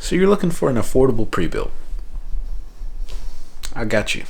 So you're looking for an affordable pre-built. I got you.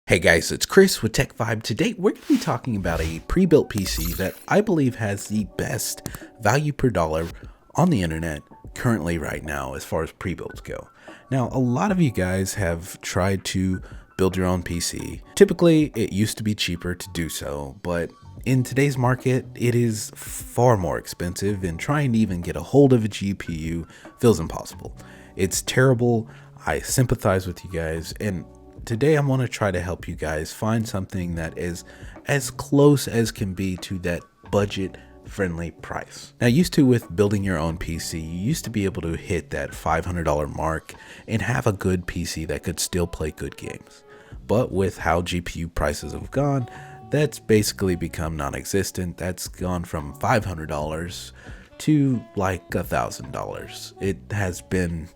Hey guys, it's Chris with Tech Vibe. Today we're going to be talking about a pre-built PC that I believe has the best value per dollar on the internet currently right now as far as pre-builds go. Now, a lot of you guys have tried to build your own PC. Typically, it used to be cheaper to do so, but in today's market, it is far more expensive, and trying to even get a hold of a GPU feels impossible. It's terrible. I sympathize with you guys, and today I want to try to help you guys find something that is as close as can be to that budget friendly price. Now, used to with building your own PC, you used to be able to hit that $500 mark and have a good PC that could still play good games. But with how GPU prices have gone, that's basically become non-existent. That's gone from $500 to like $1,000. It has been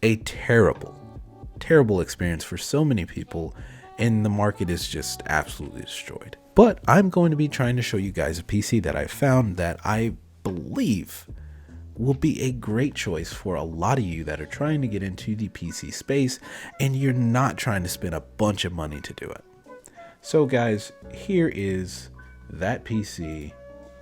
a terrible experience for so many people, and the market is just absolutely destroyed. But I'm going to be trying to show you guys a PC that I found that I believe will be a great choice for a lot of you that are trying to get into the PC space and you're not trying to spend a bunch of money to do it. So guys, here is that PC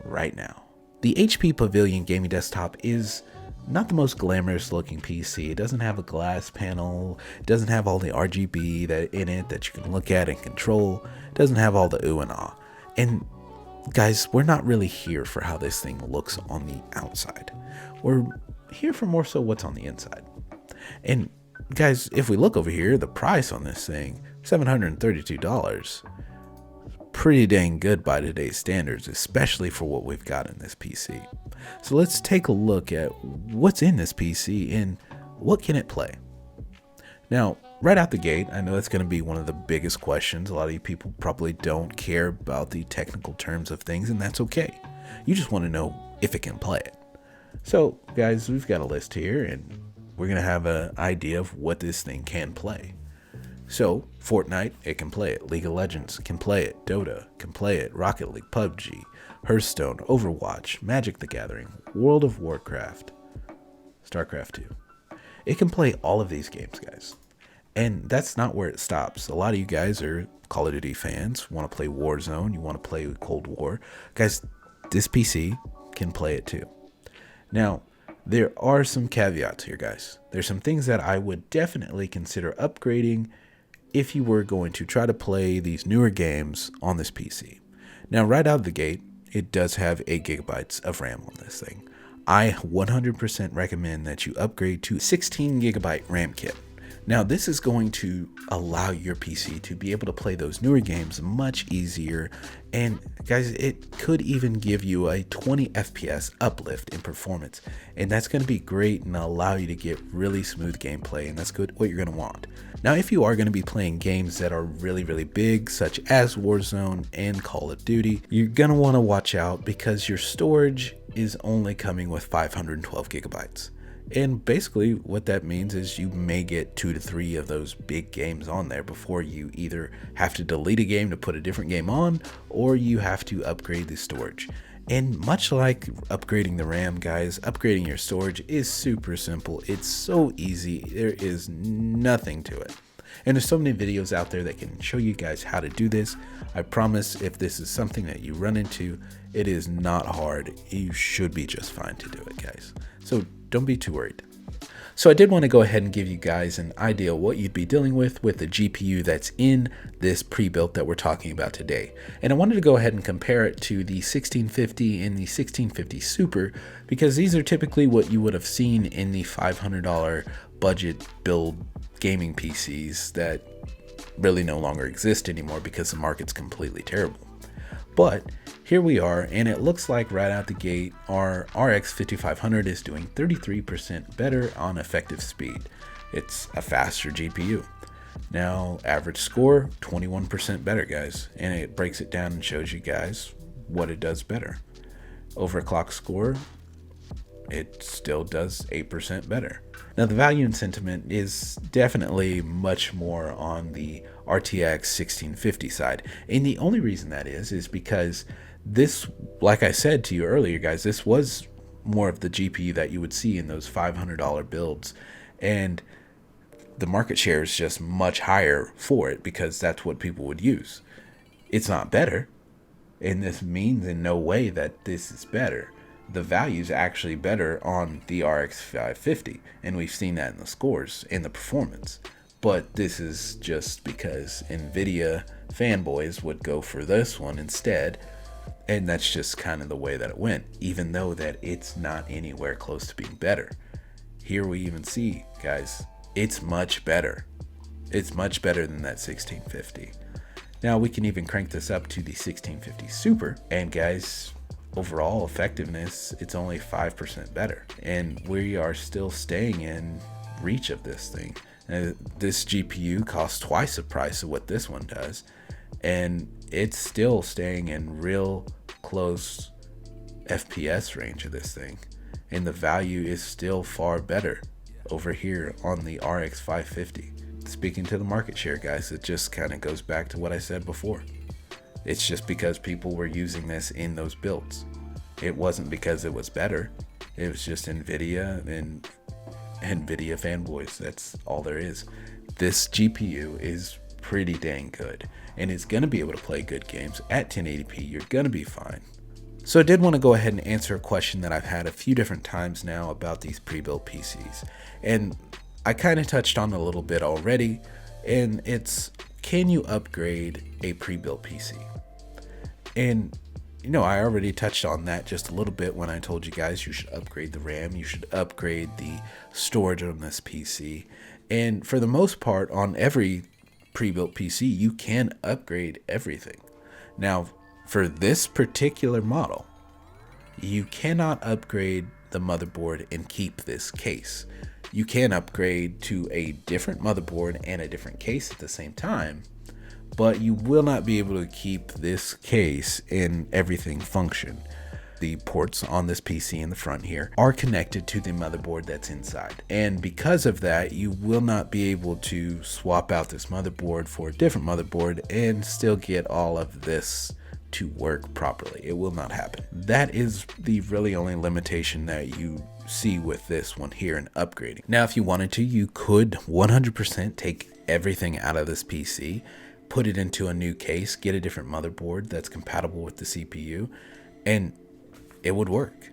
right now. The HP Pavilion gaming desktop is not the most glamorous looking PC. It doesn't have a glass panel, it doesn't have all the RGB in it that you can look at and control, it doesn't have all the ooh and ah. And guys, we're not really here for how this thing looks on the outside. We're here for more so what's on the inside. And guys, if we look over here, the price on this thing, $732. Pretty dang good by today's standards, especially for what we've got in this PC. So let's take a look at what's in this PC and what can it play. Now, right out the gate, I know that's going to be one of the biggest questions. A lot of you people probably don't care about the technical terms of things, and that's okay. You just want to know if it can play it. So guys, we've got a list here, and we're going to have an idea of what this thing can play. So, Fortnite, it can play it. League of Legends can play it. Dota can play it. Rocket League, PUBG, Hearthstone, Overwatch, Magic the Gathering, World of Warcraft, StarCraft 2. It can play all of these games, guys. And that's not where it stops. A lot of you guys are Call of Duty fans, want to play Warzone, you want to play Cold War. Guys, this PC can play it too. Now, there are some caveats here, guys. There's some things that I would definitely consider upgrading if you were going to try to play these newer games on this PC. Now, right out of the gate, it does have 8 gigabytes of RAM on this thing. I 100% recommend that you upgrade to 16 gigabyte RAM kit. Now, this is going to allow your PC to be able to play those newer games much easier. And guys, it could even give you a 20 FPS uplift in performance. And that's going to be great and allow you to get really smooth gameplay. And that's what you're going to want. Now, if you are going to be playing games that are really big, such as Warzone and Call of Duty, you're going to want to watch out because your storage is only coming with 512 gigabytes. And basically what that means is you may get 2 to 3 of those big games on there before you either have to delete a game to put a different game on, or you have to upgrade the storage. And much like upgrading the RAM, guys, upgrading your storage is super simple. It's so easy. There is nothing to it. And there's so many videos out there that can show you guys how to do this. I promise if this is something that you run into, it is not hard. You should be just fine to do it, guys. So don't be too worried. So I did want to go ahead and give you guys an idea of what you'd be dealing with the GPU that's in this pre-built that we're talking about today. And I wanted to go ahead and compare it to the 1650 and the 1650 Super, because these are typically what you would have seen in the $500 budget build gaming PCs that really no longer exist anymore because the market's completely terrible. But here we are, and it looks like right out the gate, our RX 5500 is doing 33% better on effective speed. It's a faster GPU. Now, average score, 21% better, guys. And it breaks it down and shows you guys what it does better. Overclock score, it still does 8% better. Now, the value and sentiment is definitely much more on the RTX 1650 side. And the only reason that is because this, like I said to you earlier, guys, this was more of the GPU that you would see in those $500 builds. And the market share is just much higher for it because that's what people would use. It's not better. And this means in no way that this is better. The value is actually better on the RX 550, and we've seen that in the scores, in the performance. But this is just because NVIDIA fanboys would go for this one instead, and that's just kind of the way that it went, even though that it's not anywhere close to being better. Here we even see, guys, it's much better. It's much better than that 1650. Now we can even crank this up to the 1650 Super, and guys, overall effectiveness, it's only 5% better, and we are still staying in reach of this thing. This GPU costs twice the price of what this one does, and it's still staying in real close FPS range of this thing, and the value is still far better over here on the RX 550. Speaking to the market share, guys, it just kind of goes back to what I said before. It's just because people were using this in those builds. It wasn't because it was better. It was just NVIDIA and NVIDIA fanboys. That's all there is. This GPU is pretty dang good, and it's going to be able to play good games at 1080p. You're going to be fine. So I did want to go ahead and answer a question that I've had a few different times now about these pre-built PCs. And I kind of touched on it a little bit already, and it's, can you upgrade a pre-built PC? And you know, I already touched on that just a little bit when I told you guys you should upgrade the RAM, you should upgrade the storage on this PC. And for the most part, on every pre-built PC, you can upgrade everything. Now, for this particular model, you cannot upgrade the motherboard and keep this case. You can upgrade to a different motherboard and a different case at the same time, but you will not be able to keep this case and everything function. The ports on this PC in the front here are connected to the motherboard that's inside. And because of that, you will not be able to swap out this motherboard for a different motherboard and still get all of this to work properly. It will not happen. That is the really only limitation that you see with this one here in upgrading. Now, if you wanted to, you could 100% take everything out of this PC, put it into a new case, get a different motherboard that's compatible with the CPU, and it would work.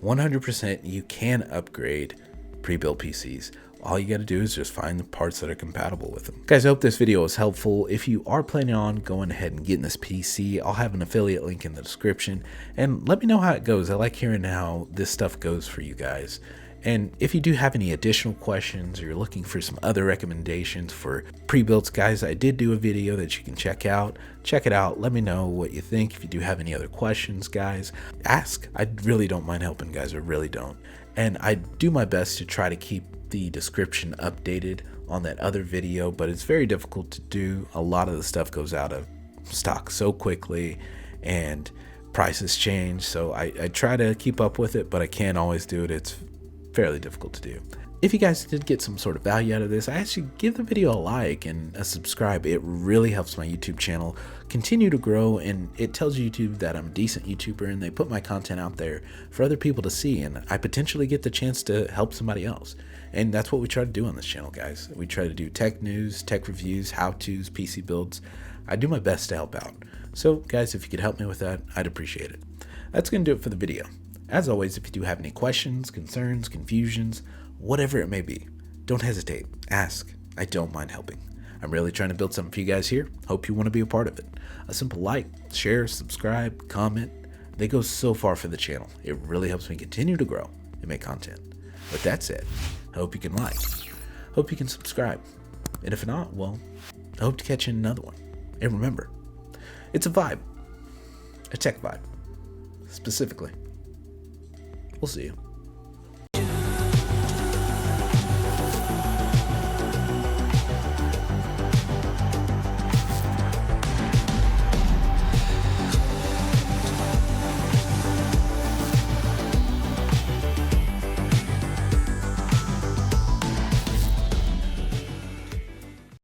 100% you can upgrade pre-built PCs. All you got to do is just find the parts that are compatible with them. Guys, I hope this video was helpful. If you are planning on going ahead and getting this PC, I'll have an affiliate link in the description, and let me know how it goes. I like hearing how this stuff goes for you guys. And if you do have any additional questions or you're looking for some other recommendations for pre-builts, guys, I did do a video that you can check out. Check it out. Let me know what you think. If you do have any other questions, guys, ask. I really don't mind helping, guys. I really don't. And I do my best to try to keep the description updated on that other video, but it's very difficult to do. A lot of the stuff goes out of stock so quickly and prices change. So I try to keep up with it, but I can't always do it. It's fairly difficult to do. If you guys did get some sort of value out of this, I ask you give the video a like and a subscribe. It really helps my YouTube channel continue to grow, and it tells YouTube that I'm a decent YouTuber and they put my content out there for other people to see, and I potentially get the chance to help somebody else. And that's what we try to do on this channel, guys. We try to do tech news, tech reviews, how-tos, PC builds. I do my best to help out. So guys, if you could help me with that, I'd appreciate it. That's going to do it for the video. As always, if you do have any questions, concerns, confusions, whatever it may be, don't hesitate. Ask. I don't mind helping. I'm really trying to build something for you guys here. Hope you want to be a part of it. A simple like, share, subscribe, comment, they go so far for the channel. It really helps me continue to grow and make content. With that said, I hope you can like. Hope you can subscribe. And if not, well, I hope to catch you in another one. And remember, it's a vibe. A tech vibe. Specifically. We'll see you.